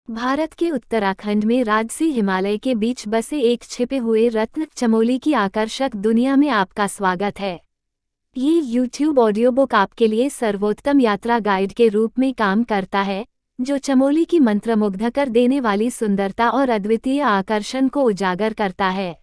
भारत के उत्तराखंड में राजसी हिमालय के बीच बसे एक छिपे हुए रत्न चमोली की आकर्षक दुनिया में आपका स्वागत है। ये YouTube ऑडियो बुक आपके लिए सर्वोत्तम यात्रा गाइड के रूप में काम करता है, जो चमोली की मंत्रमुग्ध कर देने वाली सुंदरता और अद्वितीय आकर्षण को उजागर करता है।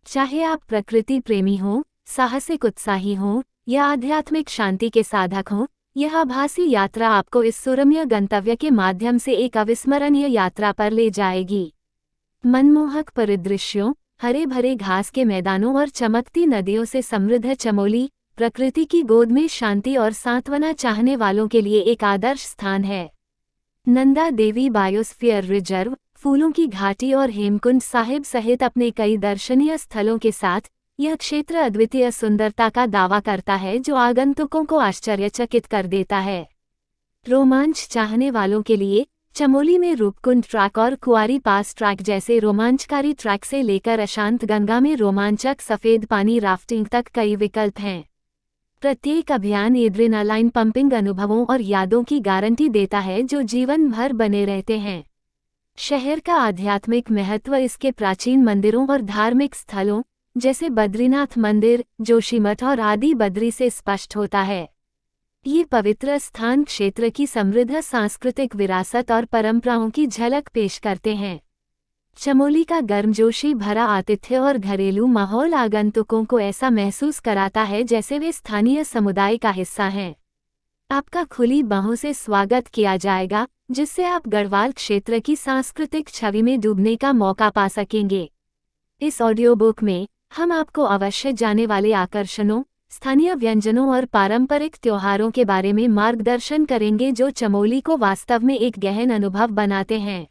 चाहे आप प्रकृति प्रेमी हों, साहसिक उत्साही हों या आध्यात्मिक शांति के साधक हों, यह आभासी यात्रा आपको इस सुरम्य गंतव्य के माध्यम से एक अविस्मरणीय यात्रा पर ले जाएगी। मनमोहक परिदृश्यों, हरे भरे घास के मैदानों और चमकती नदियों से समृद्ध चमोली, प्रकृति की गोद में शांति और सांत्वना चाहने वालों के लिए एक आदर्श स्थान है। नंदा देवी बायोस्फीयर रिजर्व, फूलों की घाटी और हेमकुंड साहिब सहित अपने कई दर्शनीय स्थलों के साथ यह क्षेत्र अद्वितीय सुंदरता का दावा करता है, जो आगंतुकों को आश्चर्यचकित कर देता है। रोमांच चाहने वालों के लिए चमोली में रूपकुंड ट्रैक और कुआरी पास ट्रैक जैसे रोमांचकारी ट्रैक से लेकर अशांत गंगा में रोमांचक सफेद पानी राफ्टिंग तक कई विकल्प हैं। प्रत्येक अभियान एड्रेनालाइन पंपिंग अनुभवों और यादों की गारंटी देता है, जो जीवन भर बने रहते हैं। शहर का आध्यात्मिक महत्व इसके प्राचीन मंदिरों और धार्मिक स्थलों जैसे बद्रीनाथ मंदिर, जोशीमठ और आदि बद्री से स्पष्ट होता है। ये पवित्र स्थान क्षेत्र की समृद्ध सांस्कृतिक विरासत और परंपराओं की झलक पेश करते हैं। चमोली का गर्मजोशी भरा आतिथ्य और घरेलू माहौल आगंतुकों को ऐसा महसूस कराता है जैसे वे स्थानीय समुदाय का हिस्सा हैं। आपका खुली बाहों से स्वागत किया जाएगा, जिससे आप गढ़वाल क्षेत्र की सांस्कृतिक छवि में डूबने का मौका पा सकेंगे। इस ऑडियो बुक में हम आपको अवश्य जाने वाले आकर्षणों, स्थानीय व्यंजनों और पारंपरिक त्योहारों के बारे में मार्गदर्शन करेंगे, जो चमोली को वास्तव में एक गहन अनुभव बनाते हैं।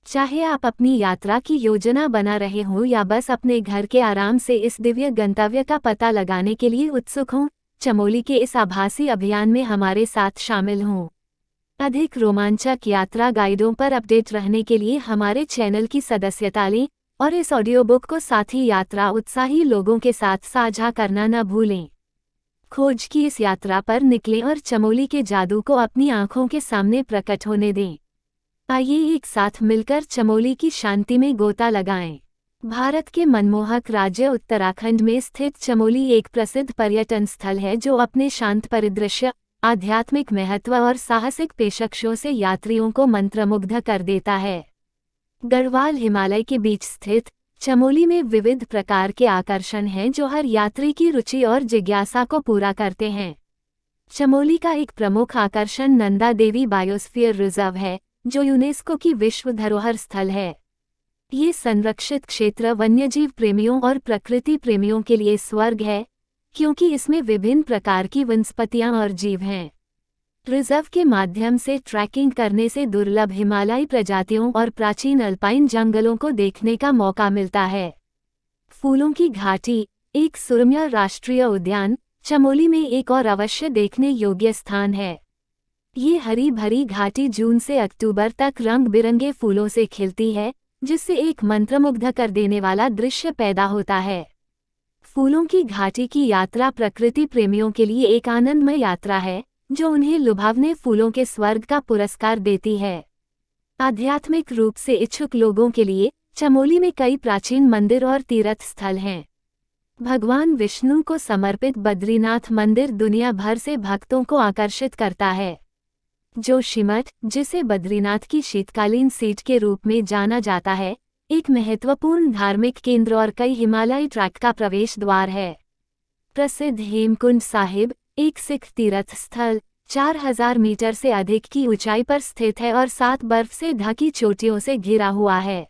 चाहे आप अपनी यात्रा की योजना बना रहे हों या बस अपने घर के आराम से इस दिव्य गंतव्य का पता लगाने के लिए उत्सुक हों, चमोली के इस आभासी अभियान में हमारे साथ शामिल हों। अधिक रोमांचक यात्रा गाइडों पर अपडेट रहने के लिए हमारे चैनल की सदस्यता लें और इस ऑडियो बुक को साथी यात्रा उत्साही लोगों के साथ साझा करना न भूलें। खोज की इस यात्रा पर निकलें और चमोली के जादू को अपनी आंखों के सामने प्रकट होने दें। आइए एक साथ मिलकर चमोली की शांति में गोता लगाएं। भारत के मनमोहक राज्य उत्तराखंड में स्थित चमोली एक प्रसिद्ध पर्यटन स्थल है, जो अपने शांत परिदृश्य, आध्यात्मिक महत्व और साहसिक पेशकशों से यात्रियों को मंत्रमुग्ध कर देता है। गढ़वाल हिमालय के बीच स्थित चमोली में विविध प्रकार के आकर्षण हैं, जो हर यात्री की रुचि और जिज्ञासा को पूरा करते हैं। चमोली का एक प्रमुख आकर्षण नंदा देवी बायोस्फीयर रिजर्व है, जो यूनेस्को की विश्व धरोहर स्थल है। ये संरक्षित क्षेत्र वन्यजीव प्रेमियों और प्रकृति प्रेमियों के लिए स्वर्ग है, क्योंकि इसमें विभिन्न प्रकार की वनस्पतियां और जीव हैं। रिजर्व के माध्यम से ट्रैकिंग करने से दुर्लभ हिमालयी प्रजातियों और प्राचीन अल्पाइन जंगलों को देखने का मौका मिलता है। फूलों की घाटी, एक सुरम्य राष्ट्रीय उद्यान, चमोली में एक और अवश्य देखने योग्य स्थान है। ये हरी भरी घाटी जून से अक्टूबर तक रंग बिरंगे फूलों से खिलती है, जिससे एक मंत्रमुग्ध कर देने वाला दृश्य पैदा होता है। फूलों की घाटी की यात्रा प्रकृति प्रेमियों के लिए एक आनंदमय यात्रा है, जो उन्हें लुभावने फूलों के स्वर्ग का पुरस्कार देती है। आध्यात्मिक रूप से इच्छुक लोगों के लिए चमोली में कई प्राचीन मंदिर और तीर्थ स्थल हैं। भगवान विष्णु को समर्पित बद्रीनाथ मंदिर दुनिया भर से भक्तों को आकर्षित करता है। जोशीमठ, जिसे बद्रीनाथ की शीतकालीन सीट के रूप में जाना जाता है, एक महत्वपूर्ण धार्मिक केंद्र और कई हिमालयी ट्रैक का प्रवेश द्वार है। प्रसिद्ध हेमकुंड साहिब, एक सिख तीर्थ स्थल, 4000 मीटर से अधिक की ऊंचाई पर स्थित है और 7 बर्फ से ढकी चोटियों से घिरा हुआ है।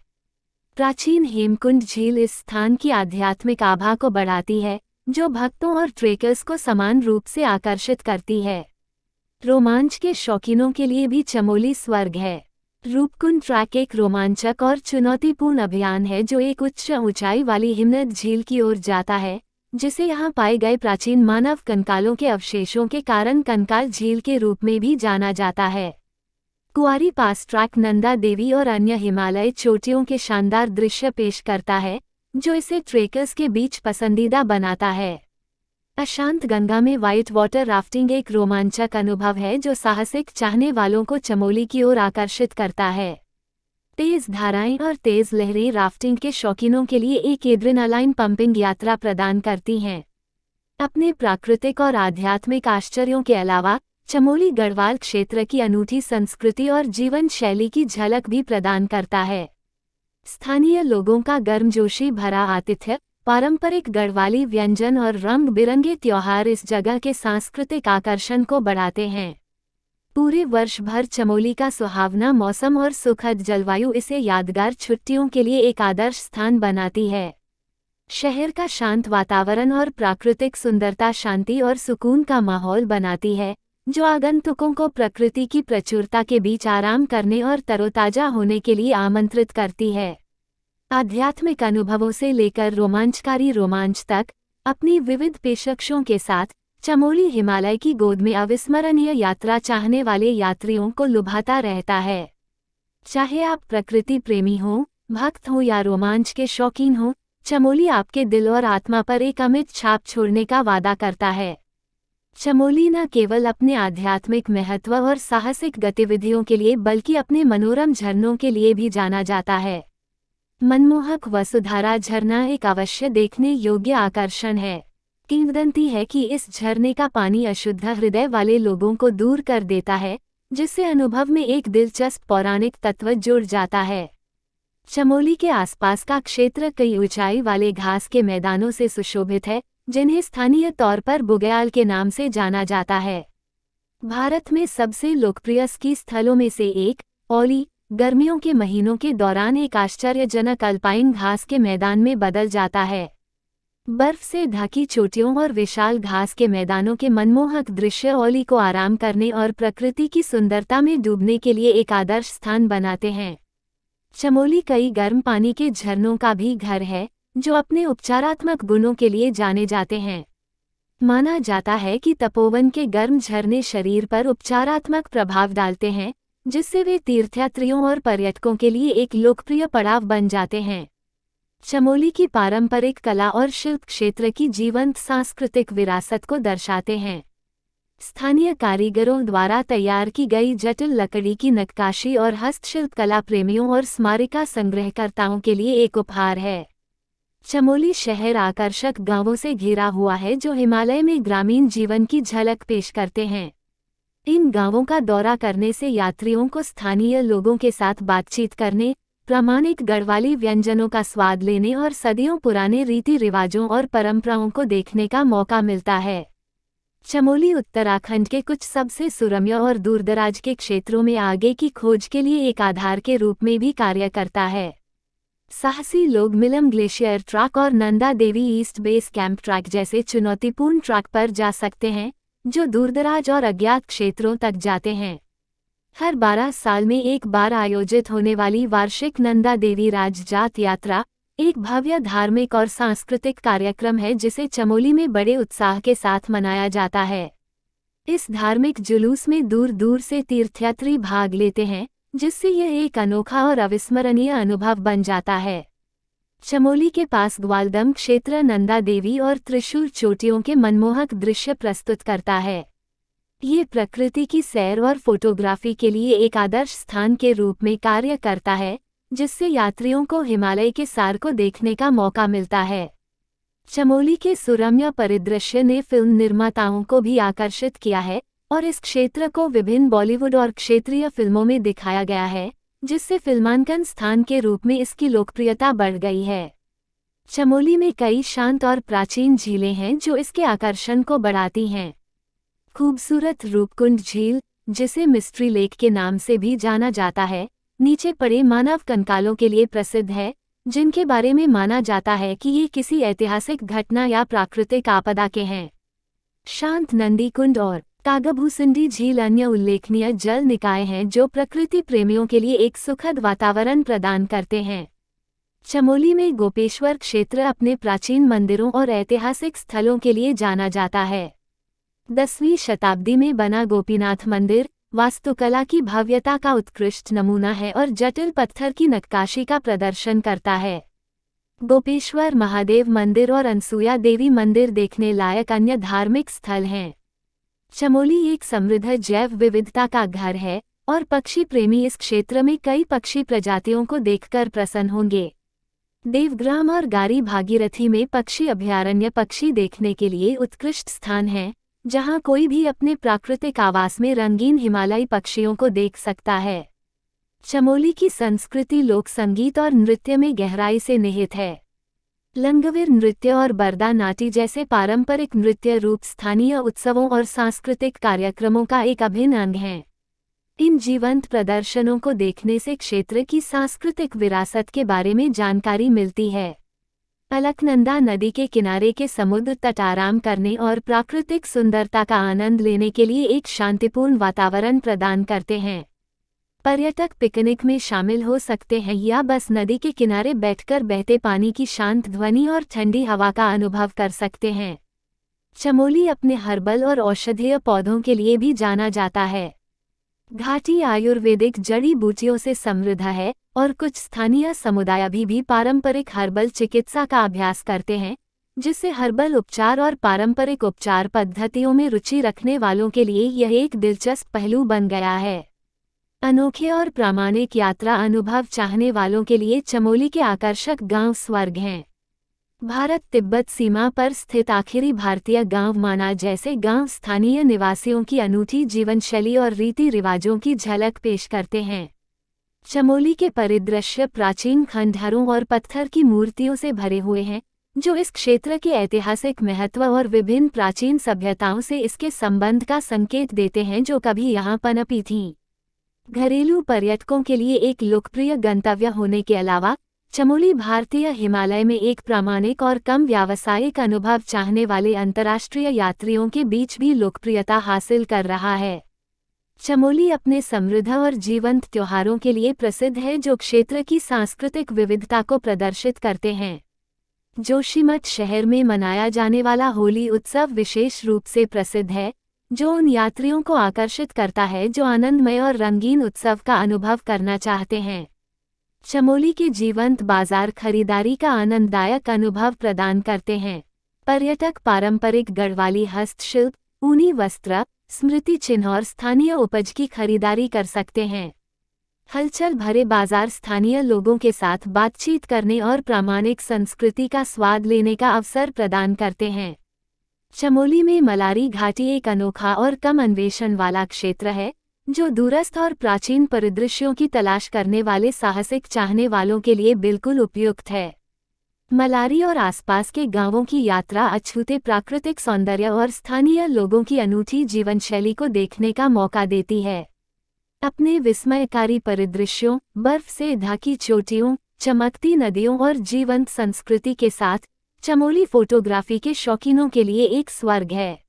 प्राचीन हेमकुंड झील इस स्थान की आध्यात्मिक आभा को बढ़ाती है, जो भक्तों और ट्रेकर्स को समान रूप से आकर्षित करती है। रोमांच के शौकीनों के लिए भी चमोली स्वर्ग है। रूपकुंड ट्रैक एक रोमांचक और चुनौतीपूर्ण अभियान है, जो एक उच्च ऊंचाई वाली हिमनद झील की ओर जाता है, जिसे यहाँ पाए गए प्राचीन मानव कंकालों के अवशेषों के कारण कंकाल झील के रूप में भी जाना जाता है। कुआरी पास ट्रैक नंदा देवी और अन्य हिमालय चोटियों के शानदार दृश्य पेश करता है, जो इसे ट्रेकर्स के बीच पसंदीदा बनाता है। अशांत गंगा में व्हाइट वाटर राफ्टिंग एक रोमांचक अनुभव है, जो साहसिक चाहने वालों को चमोली की ओर आकर्षित करता है। तेज धाराएं और तेज लहरें राफ्टिंग के शौकीनों के लिए एक एड्रेनालाइन पंपिंग यात्रा प्रदान करती हैं। अपने प्राकृतिक और आध्यात्मिक आश्चर्यों के अलावा चमोली गढ़वाल क्षेत्र की अनूठी संस्कृति और जीवन शैली की झलक भी प्रदान करता है। स्थानीय लोगों का गर्मजोशी भरा आतिथ्य, पारंपरिक गढ़वाली व्यंजन और रंग बिरंगे त्योहार इस जगह के सांस्कृतिक आकर्षण को बढ़ाते हैं। पूरे वर्ष भर चमोली का सुहावना मौसम और सुखद जलवायु इसे यादगार छुट्टियों के लिए एक आदर्श स्थान बनाती है। शहर का शांत वातावरण और प्राकृतिक सुंदरता शांति और सुकून का माहौल बनाती है, जो आगंतुकों को प्रकृति की प्रचुरता के बीच आराम करने और तरोताजा होने के लिए आमंत्रित करती है। आध्यात्मिक अनुभवों से लेकर रोमांचकारी रोमांच तक, अपनी विविध पेशकशों के साथ चमोली हिमालय की गोद में अविस्मरणीय यात्रा चाहने वाले यात्रियों को लुभाता रहता है। चाहे आप प्रकृति प्रेमी हों, भक्त हों या रोमांच के शौकीन हों, चमोली आपके दिल और आत्मा पर एक अमिट छाप छोड़ने का वादा करता है। चमोली न केवल अपने आध्यात्मिक महत्व और साहसिक गतिविधियों के लिए बल्कि अपने मनोरम झरनों के लिए भी जाना जाता है। मनमोहक वसुधारा झरना एक अवश्य देखने योग्य आकर्षण है। किंवदंती है कि इस झरने का पानी अशुद्ध हृदय वाले लोगों को दूर कर देता है, जिससे अनुभव में एक दिलचस्प पौराणिक तत्व जुड़ जाता है। चमोली के आसपास का क्षेत्र कई ऊंचाई वाले घास के मैदानों से सुशोभित है, जिन्हें स्थानीय तौर पर बुग्याल के नाम से जाना जाता है। भारत में सबसे लोकप्रिय स्की स्थलों में से एक, औली, गर्मियों के महीनों के दौरान एक आश्चर्यजनक अल्पाइन घास के मैदान में बदल जाता है। बर्फ से ढकी चोटियों और विशाल घास के मैदानों के मनमोहक दृश्य औली को आराम करने और प्रकृति की सुंदरता में डूबने के लिए एक आदर्श स्थान बनाते हैं। चमोली कई गर्म पानी के झरनों का भी घर है, जो अपने उपचारात्मक गुणों के लिए जाने जाते हैं। माना जाता है कि तपोवन के गर्म झरने शरीर पर उपचारात्मक प्रभाव डालते हैं, जिससे वे तीर्थयात्रियों और पर्यटकों के लिए एक लोकप्रिय पड़ाव बन जाते हैं। चमोली की पारंपरिक कला और शिल्प क्षेत्र की जीवंत सांस्कृतिक विरासत को दर्शाते हैं। स्थानीय कारीगरों द्वारा तैयार की गई जटिल लकड़ी की नक्काशी और हस्तशिल्प कला प्रेमियों और स्मारिका संग्रहकर्ताओं के लिए एक उपहार है। चमोली शहर आकर्षक गांवों से घिरा हुआ है, जो हिमालय में ग्रामीण जीवन की झलक पेश करते हैं। इन गांवों का दौरा करने से यात्रियों को स्थानीय लोगों के साथ बातचीत करने, प्रामाणिक गढ़वाली व्यंजनों का स्वाद लेने और सदियों पुराने रीति रिवाजों और परंपराओं को देखने का मौका मिलता है। चमोली उत्तराखंड के कुछ सबसे सुरम्य और दूरदराज के क्षेत्रों में आगे की खोज के लिए एक आधार के रूप में भी कार्य करता है। साहसी लोग मिलम ग्लेशियर ट्रैक और Nanda Devi east base camp track जैसे चुनौतीपूर्ण ट्रैक पर जा सकते हैं, जो दूरदराज और अज्ञात क्षेत्रों तक जाते हैं। हर 12 साल में एक बार आयोजित होने वाली वार्षिक नंदा देवी राजजात यात्रा एक भव्य धार्मिक और सांस्कृतिक कार्यक्रम है, जिसे चमोली में बड़े उत्साह के साथ मनाया जाता है। इस धार्मिक जुलूस में दूर दूर से तीर्थयात्री भाग लेते हैं, जिससे यह एक अनोखा और अविस्मरणीय अनुभव बन जाता है। चमोली के पास ग्वालदम क्षेत्र नंदा देवी और त्रिशूल चोटियों के मनमोहक दृश्य प्रस्तुत करता है। ये प्रकृति की सैर और फोटोग्राफी के लिए एक आदर्श स्थान के रूप में कार्य करता है, जिससे यात्रियों को हिमालय के सार को देखने का मौका मिलता है। चमोली के सुरम्य परिदृश्य ने फिल्म निर्माताओं को भी आकर्षित किया है और इस क्षेत्र को विभिन्न बॉलीवुड और क्षेत्रीय फिल्मों में दिखाया गया है, जिससे फिल्मांकन स्थान के रूप में इसकी लोकप्रियता बढ़ गई है। चमोली में कई शांत और प्राचीन झीलें हैं, जो इसके आकर्षण को बढ़ाती हैं। खूबसूरत रूपकुंड झील, जिसे मिस्ट्री लेक के नाम से भी जाना जाता है, नीचे पड़े मानव कंकालों के लिए प्रसिद्ध है, जिनके बारे में माना जाता है कि ये किसी ऐतिहासिक घटना या प्राकृतिक आपदा के हैं। शांत नंदी कुंड और कागभूसुंडी झील अन्य उल्लेखनीय जल निकाय हैं, जो प्रकृति प्रेमियों के लिए एक सुखद वातावरण प्रदान करते हैं। चमोली में गोपेश्वर क्षेत्र अपने प्राचीन मंदिरों और ऐतिहासिक स्थलों के लिए जाना जाता है। 10वीं शताब्दी में बना गोपीनाथ मंदिर वास्तुकला की भव्यता का उत्कृष्ट नमूना है और जटिल पत्थर की नक्काशी का प्रदर्शन करता है। गोपेश्वर महादेव मंदिर और अनसुया देवी मंदिर देखने लायक अन्य धार्मिक स्थल हैं। चमोली एक समृद्ध जैव विविधता का घर है, और पक्षी प्रेमी इस क्षेत्र में कई पक्षी प्रजातियों को देखकर प्रसन्न होंगे। देवग्राम और गारी भागीरथी में पक्षी अभयारण्य पक्षी देखने के लिए उत्कृष्ट स्थान हैं, जहां कोई भी अपने प्राकृतिक आवास में रंगीन हिमालयी पक्षियों को देख सकता है। चमोली की संस्कृति लोक संगीत और नृत्य में गहराई से निहित है। लंगवीर नृत्य और बरदा नाटी जैसे पारंपरिक नृत्य रूप स्थानीय उत्सवों और सांस्कृतिक कार्यक्रमों का एक अभिन्न अंग हैं। इन जीवंत प्रदर्शनों को देखने से क्षेत्र की सांस्कृतिक विरासत के बारे में जानकारी मिलती है। अलकनंदा नदी के किनारे के समुद्र तट आराम करने और प्राकृतिक सुंदरता का आनंद लेने के लिए एक शांतिपूर्ण वातावरण प्रदान करते हैं। पर्यटक पिकनिक में शामिल हो सकते हैं या बस नदी के किनारे बैठकर बहते पानी की शांत ध्वनि और ठंडी हवा का अनुभव कर सकते हैं। चमोली अपने हर्बल और औषधीय पौधों के लिए भी जाना जाता है। घाटी आयुर्वेदिक जड़ी बूटियों से समृद्ध है और कुछ स्थानीय समुदाय भी पारंपरिक हर्बल चिकित्सा का अभ्यास करते हैं, जिससे हर्बल उपचार और पारंपरिक उपचार पद्धतियों में रुचि रखने वालों के लिए यह एक दिलचस्प पहलू बन गया है। अनोखे और प्रामाणिक यात्रा अनुभव चाहने वालों के लिए चमोली के आकर्षक गांव स्वर्ग हैं। भारत तिब्बत सीमा पर स्थित आखिरी भारतीय गांव माना जैसे गांव स्थानीय निवासियों की अनूठी जीवनशैली और रीति रिवाजों की झलक पेश करते हैं। चमोली के परिदृश्य प्राचीन खंडहरों और पत्थर की मूर्तियों से भरे हुए हैं, जो इस क्षेत्र के ऐतिहासिक महत्व और विभिन्न प्राचीन सभ्यताओं से इसके संबंध का संकेत देते हैं जो कभी यहाँ पनपी थीं। घरेलू पर्यटकों के लिए एक लोकप्रिय गंतव्य होने के अलावा चमोली भारतीय हिमालय में एक प्रामाणिक और कम व्यावसायिक अनुभव चाहने वाले अंतर्राष्ट्रीय यात्रियों के बीच भी लोकप्रियता हासिल कर रहा है। चमोली अपने समृद्ध और जीवंत त्योहारों के लिए प्रसिद्ध है जो क्षेत्र की सांस्कृतिक विविधता को प्रदर्शित करते हैं। जोशीमठ शहर में मनाया जाने वाला होली उत्सव विशेष रूप से प्रसिद्ध है, जो उन यात्रियों को आकर्षित करता है जो आनंदमय और रंगीन उत्सव का अनुभव करना चाहते हैं। चमोली के जीवंत बाजार खरीदारी का आनंददायक अनुभव प्रदान करते हैं। पर्यटक पारंपरिक गढ़वाली हस्तशिल्प, ऊनी वस्त्र, स्मृति चिन्ह और स्थानीय उपज की खरीदारी कर सकते हैं। हलचल भरे बाजार स्थानीय लोगों के साथ बातचीत करने और प्रामाणिक संस्कृति का स्वाद लेने का अवसर प्रदान करते हैं। चमोली में मलारी घाटी एक अनोखा और कम अन्वेषण वाला क्षेत्र है, जो दूरस्थ और प्राचीन परिदृश्यों की तलाश करने वाले साहसिक चाहने वालों के लिए बिल्कुल उपयुक्त है। मलारी और आसपास के गांवों की यात्रा अछूते प्राकृतिक सौंदर्य और स्थानीय लोगों की अनूठी जीवनशैली को देखने का मौका देती है। अपने विस्मयकारी परिदृश्यों, बर्फ से ढकी चोटियों, चमकती नदियों और जीवंत संस्कृति के साथ चमोली फोटोग्राफी के शौकीनों के लिए एक स्वर्ग है।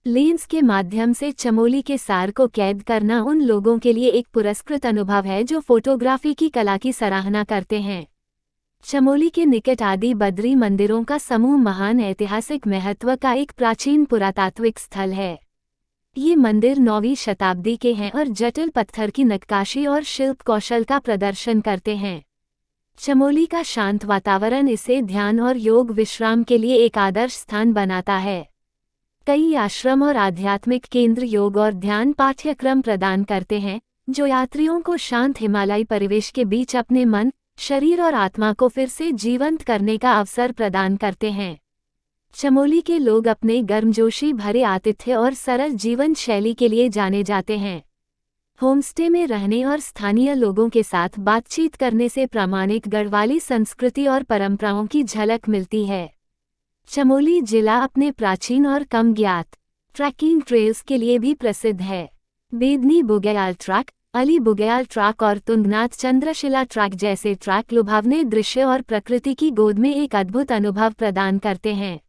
लेंस के माध्यम से चमोली के सार को कैद करना उन लोगों के लिए एक पुरस्कृत अनुभव है जो फोटोग्राफी की कला की सराहना करते हैं। चमोली के निकट आदि बद्री मंदिरों का समूह महान ऐतिहासिक महत्व का एक प्राचीन पुरातात्विक स्थल है। ये मंदिर 9वीं शताब्दी के हैं और जटिल पत्थर की नक्काशी और शिल्प कौशल का प्रदर्शन करते हैं। चमोली का शांत वातावरण इसे ध्यान और योग विश्राम के लिए एक आदर्श स्थान बनाता है। कई आश्रम और आध्यात्मिक केंद्र योग और ध्यान पाठ्यक्रम प्रदान करते हैं, जो यात्रियों को शांत हिमालयी परिवेश के बीच अपने मन, शरीर और आत्मा को फिर से जीवंत करने का अवसर प्रदान करते हैं। चमोली के लोग अपने गर्मजोशी भरे आतिथ्य और सरल जीवन शैली के लिए जाने जाते हैं। होमस्टे में रहने और स्थानीय लोगों के साथ बातचीत करने से प्रामाणिक गढ़वाली संस्कृति और परंपराओं की झलक मिलती है। चमोली जिला अपने प्राचीन और कम ज्ञात ट्रैकिंग ट्रेल्स के लिए भी प्रसिद्ध है। बेदनी बुग्याल ट्रैक, अली बुग्याल ट्रैक और तुंगनाथ चंद्रशिला ट्रैक जैसे ट्रैक लुभावने दृश्य और प्रकृति की गोद में एक अद्भुत अनुभव प्रदान करते हैं।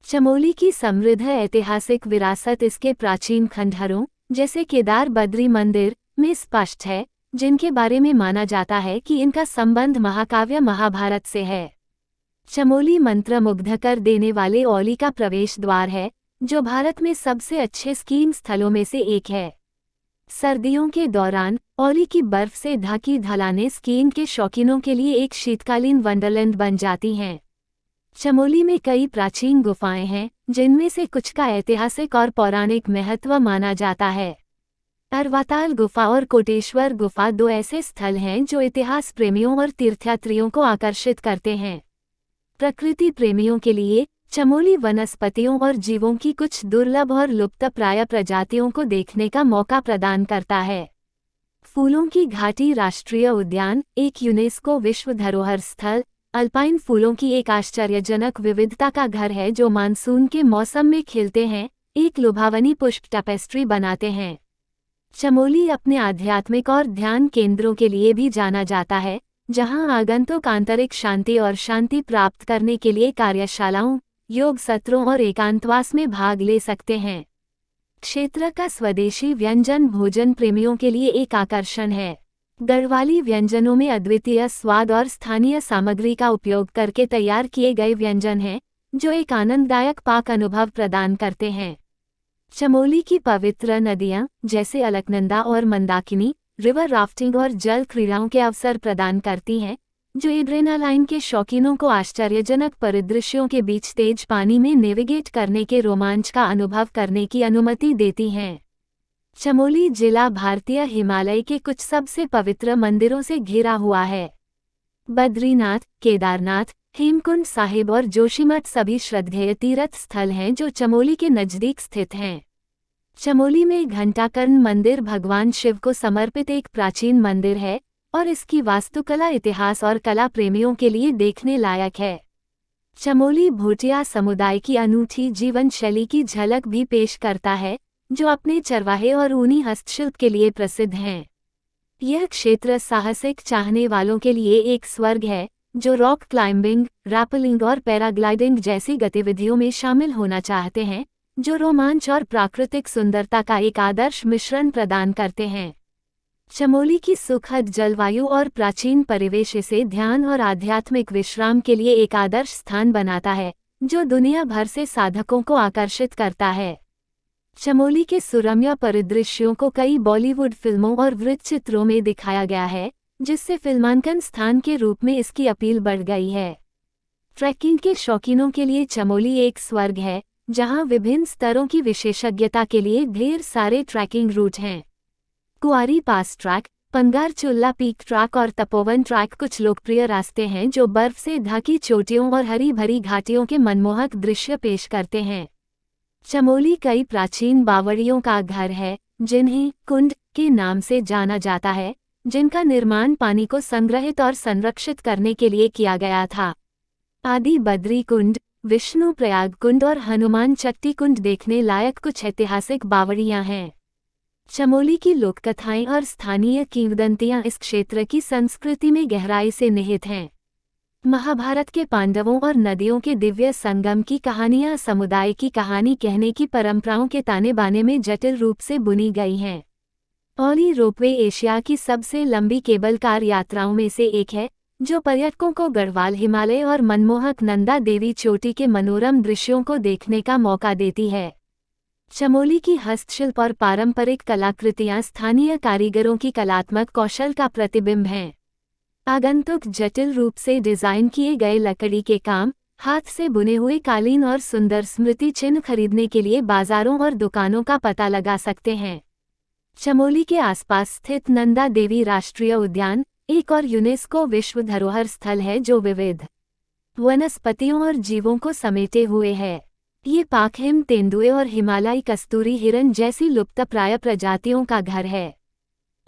चमोली की समृद्ध ऐतिहासिक विरासत इसके प्राचीन खंडहरों जैसे केदार बद्री मंदिर में स्पष्ट है, जिनके बारे में माना जाता है कि इनका संबंध महाकाव्य महाभारत से है। चमोली मंत्रमुग्ध कर देने वाले औली का प्रवेश द्वार है, जो भारत में सबसे अच्छे स्कीइंग स्थलों में से एक है। सर्दियों के दौरान औली की बर्फ से ढकी ढलानें स्कीइंग के शौकीनों के लिए एक शीतकालीन वंडरलैंड बन जाती हैं। चमोली में कई प्राचीन गुफाएं हैं, जिनमें से कुछ का ऐतिहासिक और पौराणिक महत्व माना जाता है। अरवाताल गुफा और कोटेश्वर गुफा दो ऐसे स्थल हैं जो इतिहास प्रेमियों और तीर्थयात्रियों को आकर्षित करते हैं। प्रकृति प्रेमियों के लिए चमोली वनस्पतियों और जीवों की कुछ दुर्लभ और लुप्तप्राय प्रजातियों को देखने का मौका प्रदान करता है। फूलों की घाटी राष्ट्रीय उद्यान एक यूनेस्को विश्व धरोहर स्थल अल्पाइन फूलों की एक आश्चर्यजनक विविधता का घर है जो मानसून के मौसम में खिलते हैं, एक लुभावनी पुष्प टैपेस्ट्री बनाते हैं। चमोली अपने आध्यात्मिक और ध्यान केंद्रों के लिए भी जाना जाता है, जहां आगंतुक आंतरिक शांति और शांति प्राप्त करने के लिए कार्यशालाओं, योग सत्रों और एकांतवास में भाग ले सकते हैं। क्षेत्र का स्वदेशी व्यंजन भोजन प्रेमियों के लिए एक आकर्षण है। गढ़वाली व्यंजनों में अद्वितीय स्वाद और स्थानीय सामग्री का उपयोग करके तैयार किए गए व्यंजन हैं, जो एक आनंददायक पाक अनुभव प्रदान करते हैं। चमोली की पवित्र नदियां, जैसे अलकनंदा और मंदाकिनी, रिवर राफ्टिंग और जल क्रीड़ाओं के अवसर प्रदान करती हैं, जो एड्रेनालाइन के शौकीनों को आश्चर्यजनक परिदृश्यों के बीच तेज पानी में नेविगेट करने के रोमांच का अनुभव करने की अनुमति देती हैं। चमोली जिला भारतीय हिमालय के कुछ सबसे पवित्र मंदिरों से घिरा हुआ है। बद्रीनाथ, केदारनाथ, हेमकुंड साहिब और जोशीमठ सभी श्रद्धेय तीर्थ स्थल हैं जो चमोली के नज़दीक स्थित हैं। चमोली में घंटाकर्ण मंदिर भगवान शिव को समर्पित एक प्राचीन मंदिर है और इसकी वास्तुकला इतिहास और कला प्रेमियों के लिए देखने लायक है। चमोली भोटिया समुदाय की अनूठी जीवन शैली की झलक भी पेश करता है, जो अपने चरवाहे और ऊनी हस्तशिल्प के लिए प्रसिद्ध हैं। यह क्षेत्र साहसिक चाहने वालों के लिए एक स्वर्ग है, जो रॉक क्लाइंबिंग, रैपलिंग और पैराग्लाइडिंग जैसी गतिविधियों में शामिल होना चाहते हैं, जो रोमांच और प्राकृतिक सुंदरता का एक आदर्श मिश्रण प्रदान करते हैं। चमोली की सुखद जलवायु और प्राचीन परिवेश इसे ध्यान और आध्यात्मिक विश्राम के लिए एक आदर्श स्थान बनाता है, जो दुनिया भर से साधकों को आकर्षित करता है। चमोली के सुरम्य परिदृश्यों को कई बॉलीवुड फिल्मों और वृत्तचित्रों में दिखाया गया है, जिससे फिल्मांकन स्थान के रूप में इसकी अपील बढ़ गई है। ट्रैकिंग के शौकीनों के लिए चमोली एक स्वर्ग है, जहां विभिन्न स्तरों की विशेषज्ञता के लिए ढेर सारे ट्रैकिंग रूट हैं। कुआरी पास ट्रैक, पंगार चुल्ला पीक ट्रैक और तपोवन ट्रैक कुछ लोकप्रिय रास्ते हैं जो बर्फ से ढकी चोटियों और हरी भरी घाटियों के मनमोहक दृश्य पेश करते हैं। चमोली कई प्राचीन बावड़ियों का घर है, जिन्हें कुंड के नाम से जाना जाता है, जिनका निर्माण पानी को संग्रहित और संरक्षित करने के लिए किया गया था। आदि बद्री कुंड, विष्णु प्रयाग कुंड और हनुमान चट्टी कुंड देखने लायक कुछ ऐतिहासिक बावड़ियां हैं। चमोली की लोककथाएं और स्थानीय किंवदंतियां इस क्षेत्र की संस्कृति में गहराई से निहित हैं। महाभारत के पांडवों और नदियों के दिव्य संगम की कहानियां समुदाय की कहानी कहने की परंपराओं के ताने बाने में जटिल रूप से बुनी गई हैं। औली रोपवे एशिया की सबसे लंबी केबल कार यात्राओं में से एक है, जो पर्यटकों को गढ़वाल हिमालय और मनमोहक नंदा देवी चोटी के मनोरम दृश्यों को देखने का मौका देती है। चमोली की हस्तशिल्प और पारंपरिक कलाकृतियां स्थानीय कारीगरों की कलात्मक कौशल का प्रतिबिंब हैं। आगंतुक जटिल रूप से डिजाइन किए गए लकड़ी के काम, हाथ से बुने हुए कालीन और सुंदर स्मृति चिन्ह खरीदने के लिए बाजारों और दुकानों का पता लगा सकते हैं। चमोली के आसपास स्थित नंदा देवी राष्ट्रीय उद्यान एक और यूनेस्को विश्व धरोहर स्थल है जो विविध वनस्पतियों और जीवों को समेटे हुए है। ये पाखिम तेंदुए और हिमालयी कस्तूरी हिरन जैसी लुप्तप्राय प्रजातियों का घर है।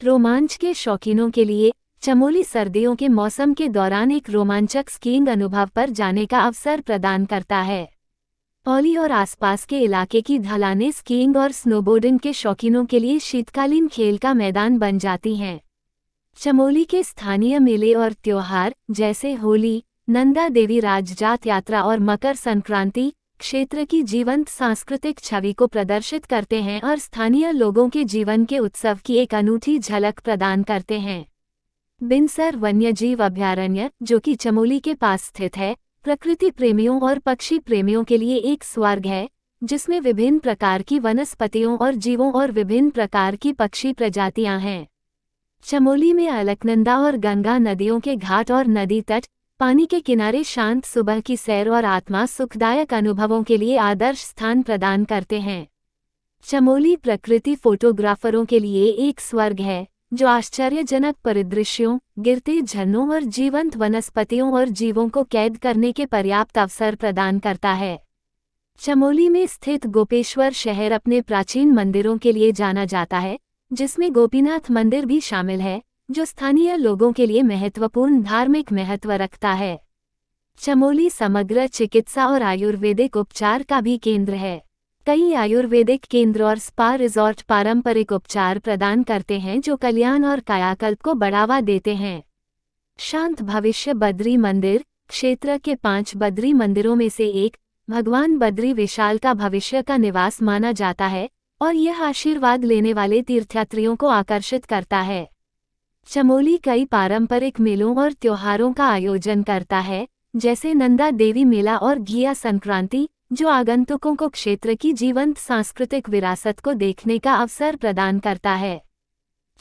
रोमांच के शौकीनों के लिए चमोली सर्दियों के मौसम के दौरान एक रोमांचक स्कीइंग अनुभव पर जाने का अवसर प्रदान करता है। औली और आसपास के इलाके की ढलानें स्कीइंग और स्नोबोर्डिंग के शौकीनों के लिए शीतकालीन खेल का मैदान बन जाती हैं। चमोली के स्थानीय मेले और त्योहार जैसे होली, नंदा देवी राजजात यात्रा और मकर संक्रांति क्षेत्र की जीवंत सांस्कृतिक छवि को प्रदर्शित करते हैं और स्थानीय लोगों के जीवन के उत्सव की एक अनूठी झलक प्रदान करते हैं। बिनसर वन्यजीव अभयारण्य, जो कि चमोली के पास स्थित है, प्रकृति प्रेमियों और पक्षी प्रेमियों के लिए एक स्वर्ग है, जिसमें विभिन्न प्रकार की वनस्पतियों और जीवों और विभिन्न प्रकार की पक्षी प्रजातियां हैं। चमोली में अलकनंदा और गंगा नदियों के घाट और नदी तट, पानी के किनारे शांत सुबह की सैर और आत्मा सुखदायक अनुभवों के लिए आदर्श स्थान प्रदान करते हैं। चमोली प्रकृति फोटोग्राफरों के लिए एक स्वर्ग है, जो आश्चर्यजनक परिदृश्यों, गिरते झरनों और जीवंत वनस्पतियों और जीवों को कैद करने के पर्याप्त अवसर प्रदान करता है। चमोली में स्थित गोपेश्वर शहर अपने प्राचीन मंदिरों के लिए जाना जाता है, जिसमें गोपीनाथ मंदिर भी शामिल है, जो स्थानीय लोगों के लिए महत्वपूर्ण धार्मिक महत्व रखता है। चमोली समग्र चिकित्सा और आयुर्वेदिक उपचार का भी केंद्र है। कई आयुर्वेदिक केंद्र और स्पा रिजॉर्ट पारंपरिक उपचार प्रदान करते हैं जो कल्याण और कायाकल्प को बढ़ावा देते हैं। शांत भविष्य बद्री मंदिर क्षेत्र के 5 बद्री मंदिरों में से एक, भगवान बद्री विशाल का भविष्य का निवास माना जाता है और यह आशीर्वाद लेने वाले तीर्थयात्रियों को आकर्षित करता है। चमोली कई पारंपरिक मेलों और त्योहारों का आयोजन करता है, जैसे नंदा देवी मेला और घिया संक्रांति, जो आगंतुकों को क्षेत्र की जीवंत सांस्कृतिक विरासत को देखने का अवसर प्रदान करता है।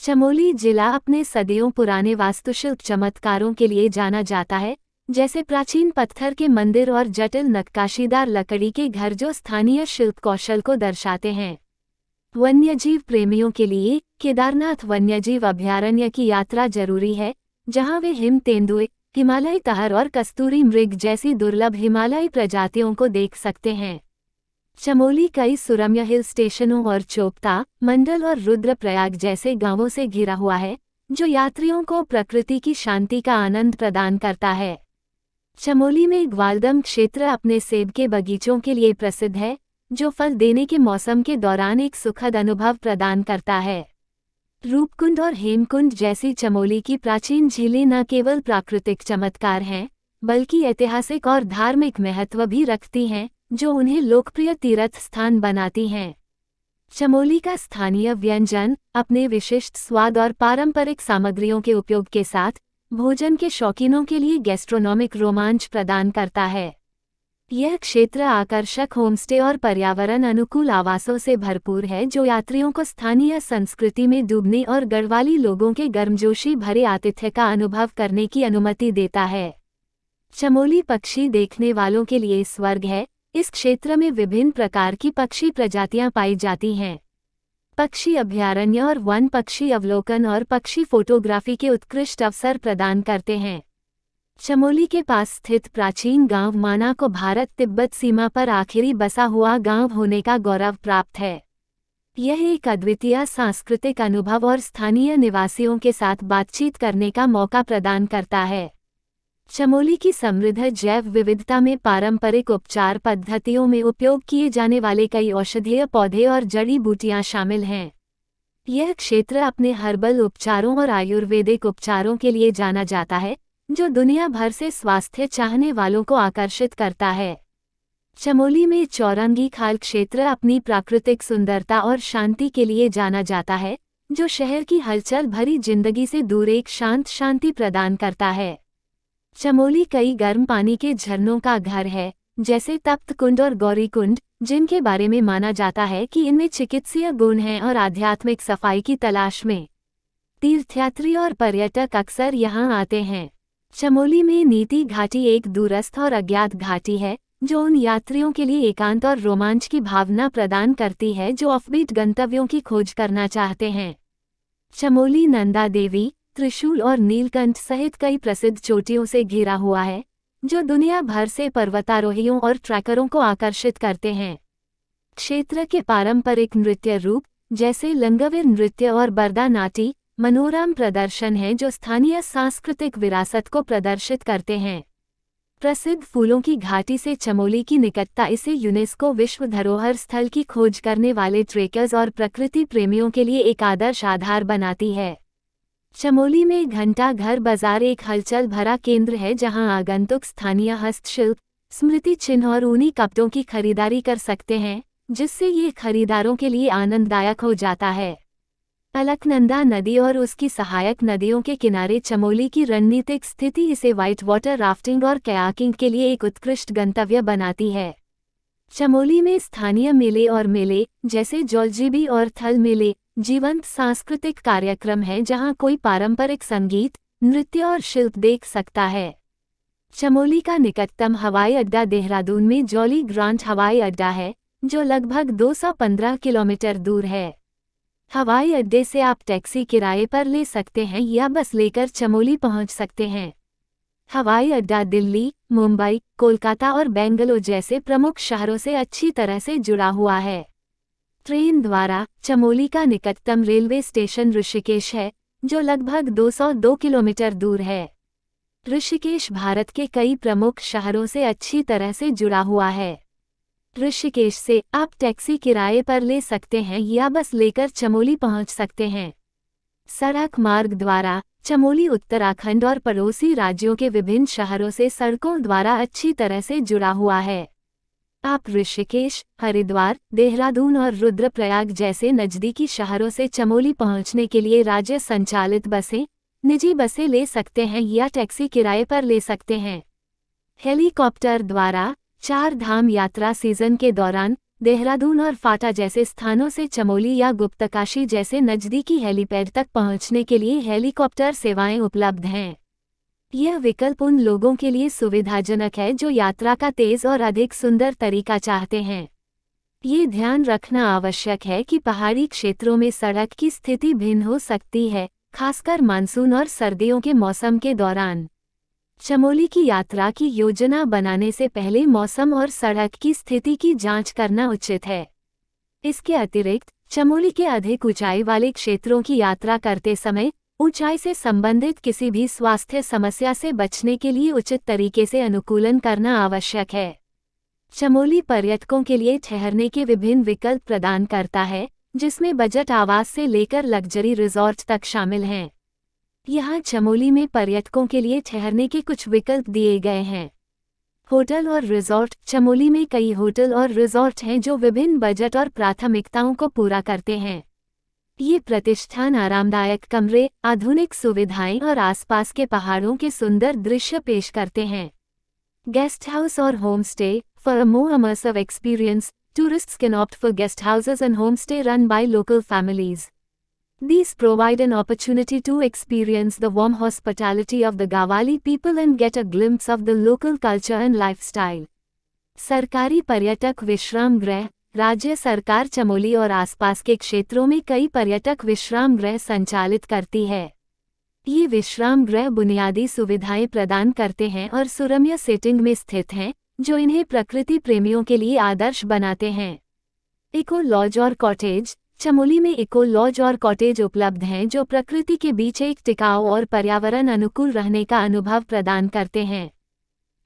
चमोली जिला अपने सदियों पुराने वास्तुशिल्प चमत्कारों के लिए जाना जाता है, जैसे प्राचीन पत्थर के मंदिर और जटिल नक्काशीदार लकड़ी के घर जो स्थानीय शिल्प कौशल को दर्शाते हैं। वन्यजीव प्रेमियों के लिए केदारनाथ वन्यजीव अभयारण्य की यात्रा जरूरी है, जहां वे हिम तेंदुए, हिमालयी तहर और कस्तूरी मृग जैसी दुर्लभ हिमालयी प्रजातियों को देख सकते हैं। चमोली कई सुरम्य हिल स्टेशनों और चोपता, मंडल और रुद्रप्रयाग जैसे गांवों से घिरा हुआ है, जो यात्रियों को प्रकृति की शांति का आनंद प्रदान करता है। चमोली में ग्वालदम क्षेत्र अपने सेब के बगीचों के लिए प्रसिद्ध है, जो फल देने के मौसम के दौरान एक सुखद अनुभव प्रदान करता है। रूपकुंड और हेमकुंड जैसी चमोली की प्राचीन झीलें न केवल प्राकृतिक चमत्कार हैं, बल्कि ऐतिहासिक और धार्मिक महत्व भी रखती हैं, जो उन्हें लोकप्रिय तीर्थ स्थान बनाती हैं। चमोली का स्थानीय व्यंजन अपने विशिष्ट स्वाद और पारंपरिक सामग्रियों के उपयोग के साथ भोजन के शौकीनों के लिए गैस्ट्रोनॉमिक रोमांच प्रदान करता है। यह क्षेत्र आकर्षक होमस्टे और पर्यावरण अनुकूल आवासों से भरपूर है, जो यात्रियों को स्थानीय संस्कृति में डूबने और गढ़वाली लोगों के गर्मजोशी भरे आतिथ्य का अनुभव करने की अनुमति देता है। चमोली पक्षी देखने वालों के लिए स्वर्ग है। इस क्षेत्र में विभिन्न प्रकार की पक्षी प्रजातियां पाई जाती हैं। पक्षी अभयारण्य और वन पक्षी अवलोकन और पक्षी फोटोग्राफी के उत्कृष्ट अवसर प्रदान करते हैं। चमोली के पास स्थित प्राचीन गांव माना को भारत तिब्बत सीमा पर आखिरी बसा हुआ गांव होने का गौरव प्राप्त है। यह एक अद्वितीय सांस्कृतिक अनुभव और स्थानीय निवासियों के साथ बातचीत करने का मौका प्रदान करता है। चमोली की समृद्ध जैव विविधता में पारंपरिक उपचार पद्धतियों में उपयोग किए जाने वाले कई औषधीय पौधे और जड़ी बूटियां शामिल हैं। यह क्षेत्र अपने हर्बल उपचारों और आयुर्वेदिक उपचारों के लिए जाना जाता है, जो दुनिया भर से स्वास्थ्य चाहने वालों को आकर्षित करता है। चमोली में चौरंगी खाल क्षेत्र अपनी प्राकृतिक सुंदरता और शांति के लिए जाना जाता है, जो शहर की हलचल भरी जिंदगी से दूर एक शांत शांति प्रदान करता है। चमोली कई गर्म पानी के झरनों का घर है, जैसे तप्त कुंड और गौरी कुंड, जिनके बारे में माना जाता है कि इनमें चिकित्सीय गुण हैं और आध्यात्मिक सफाई की तलाश में तीर्थयात्री और पर्यटक अक्सर यहां आते हैं। चमोली में नीति घाटी एक दूरस्थ और अज्ञात घाटी है, जो उन यात्रियों के लिए एकांत और रोमांच की भावना प्रदान करती है जो ऑफबीट गंतव्यों की खोज करना चाहते हैं। चमोली नंदा देवी, त्रिशूल और नीलकंठ सहित कई प्रसिद्ध चोटियों से घिरा हुआ है, जो दुनिया भर से पर्वतारोहियों और ट्रैकरों को आकर्षित करते हैं। क्षेत्र के पारंपरिक नृत्य रूप जैसे लंगवीर नृत्य और बरदा नाटी मनोरम प्रदर्शन हैं, जो स्थानीय सांस्कृतिक विरासत को प्रदर्शित करते हैं। प्रसिद्ध फूलों की घाटी से चमोली की निकटता इसे यूनेस्को विश्व धरोहर स्थल की खोज करने वाले ट्रेकर्स और प्रकृति प्रेमियों के लिए एक आदर्श आधार बनाती है। चमोली में घंटा घर बाजार एक हलचल भरा केंद्र है, जहां आगंतुक स्थानीय हस्तशिल्प, स्मृति चिन्ह और ऊनी कपड़ों की खरीदारी कर सकते हैं, जिससे ये खरीदारों के लिए आनंददायक हो जाता है। अलकनंदा नदी और उसकी सहायक नदियों के किनारे चमोली की रणनीतिक स्थिति इसे व्हाइट वाटर राफ्टिंग और कयाकिंग के लिए एक उत्कृष्ट गंतव्य बनाती है। चमोली में स्थानीय मेले और मेले जैसे जौलजीबी और थल मेले जीवंत सांस्कृतिक कार्यक्रम है, जहां कोई पारंपरिक संगीत, नृत्य और शिल्प देख सकता है। चमोली का निकटतम हवाई अड्डा देहरादून में जॉली ग्रांट हवाई अड्डा है, जो लगभग 215 किलोमीटर दूर है। हवाई अड्डे से आप टैक्सी किराए पर ले सकते हैं या बस लेकर चमोली पहुंच सकते हैं। हवाई अड्डा दिल्ली, मुंबई, कोलकाता और बेंगलुरु जैसे प्रमुख शहरों से अच्छी तरह से जुड़ा हुआ है। ट्रेन द्वारा चमोली का निकटतम रेलवे स्टेशन ऋषिकेश है, जो लगभग 202 किलोमीटर दूर है। ऋषिकेश भारत के कई प्रमुख शहरों से अच्छी तरह से जुड़ा हुआ है। ऋषिकेश से आप टैक्सी किराए पर ले सकते हैं या बस लेकर चमोली पहुंच सकते हैं। सड़क मार्ग द्वारा चमोली उत्तराखंड और पड़ोसी राज्यों के विभिन्न शहरों से सड़कों द्वारा अच्छी तरह से जुड़ा हुआ है। आप ऋषिकेश, हरिद्वार, देहरादून और रुद्रप्रयाग जैसे नज़दीकी शहरों से चमोली पहुंचने के लिए राज्य संचालित बसें, निजी बसें ले सकते हैं या टैक्सी किराए पर ले सकते हैं। हेलीकॉप्टर द्वारा 4 धाम यात्रा सीजन के दौरान देहरादून और फाटा जैसे स्थानों से चमोली या गुप्तकाशी जैसे नज़दीकी हेलीपैड तक पहुंचने के लिए हेलीकॉप्टर सेवाएं उपलब्ध हैं। यह विकल्प उन लोगों के लिए सुविधाजनक है जो यात्रा का तेज़ और अधिक सुंदर तरीका चाहते हैं। ये ध्यान रखना आवश्यक है कि पहाड़ी क्षेत्रों में सड़क की स्थिति भिन्न हो सकती है, खासकर मानसून और सर्दियों के मौसम के दौरान। चमोली की यात्रा की योजना बनाने से पहले मौसम और सड़क की स्थिति की जांच करना उचित है। इसके अतिरिक्त चमोली के अधिक ऊंचाई वाले क्षेत्रों की यात्रा करते समय ऊंचाई से संबंधित किसी भी स्वास्थ्य समस्या से बचने के लिए उचित तरीके से अनुकूलन करना आवश्यक है। चमोली पर्यटकों के लिए ठहरने के विभिन्न विकल्प प्रदान करता है, जिसमें बजट आवास से लेकर लग्जरी रिजॉर्ट तक शामिल हैं। यहाँ चमोली में पर्यटकों के लिए ठहरने के कुछ विकल्प दिए गए हैं। होटल और रिजॉर्ट। चमोली में कई होटल और रिजॉर्ट हैं जो विभिन्न बजट और प्राथमिकताओं को पूरा करते हैं। ये प्रतिष्ठान आरामदायक कमरे, आधुनिक सुविधाएं और आसपास के पहाड़ों के सुंदर दृश्य पेश करते हैं। गेस्ट हाउस और home stay. For a more immersive experience, tourists can opt for guest houses and homestay run by local families. These provide an opportunity to experience the warm hospitality of the Gawali people and get a glimpse of the local culture and lifestyle. सरकारी पर्यटक विश्राम गृह। राज्य सरकार चमोली और आसपास के क्षेत्रों में कई पर्यटक विश्राम गृह संचालित करती है। ये विश्राम गृह बुनियादी सुविधाएं प्रदान करते हैं और सुरम्य सेटिंग में स्थित हैं, जो इन्हें प्रकृति प्रेमियों के लिए आदर्श बनाते हैं। इको लॉज और कॉटेज। चमोली में इको लॉज और कॉटेज उपलब्ध हैं जो प्रकृति के बीच एक टिकाऊ और पर्यावरण अनुकूल रहने का अनुभव प्रदान करते हैं।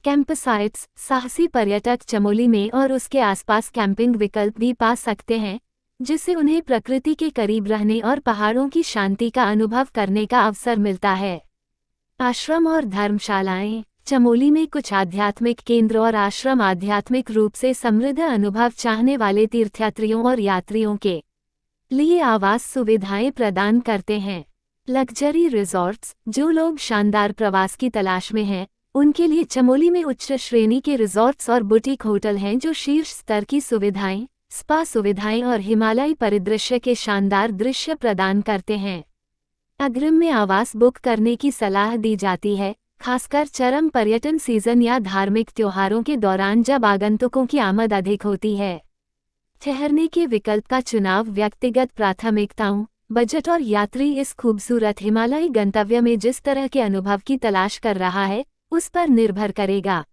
कैंपसाइट्स। साहसी पर्यटक चमोली में और उसके आसपास कैंपिंग विकल्प भी पा सकते हैं, जिससे उन्हें प्रकृति के करीब रहने और पहाड़ों की शांति का अनुभव करने का अवसर मिलता है। आश्रम और धर्मशालाएं। चमोली में कुछ आध्यात्मिक केंद्र और आश्रम आध्यात्मिक रूप से समृद्ध अनुभव चाहने वाले तीर्थयात्रियों और यात्रियों के लिए आवास सुविधाएं प्रदान करते हैं। Luxury resorts. जो लोग शानदार प्रवास की तलाश में हैं, उनके लिए चमोली में उच्च श्रेणी के रिजॉर्ट्स और बुटीक होटल हैं जो शीर्ष स्तर की सुविधाएं, स्पा सुविधाएं और हिमालयी परिदृश्य के शानदार दृश्य प्रदान करते हैं। अग्रिम में आवास बुक करने की सलाह दी जाती है, खासकर चरम पर्यटन सीजन या धार्मिक त्योहारों के दौरान जब आगंतुकों की आमद अधिक होती है। ठहरने के विकल्प का चुनाव व्यक्तिगत प्राथमिकताओं, बजट और यात्री इस खूबसूरत हिमालयी गंतव्य में जिस तरह के अनुभव की तलाश कर रहा है, उस पर निर्भर करेगा।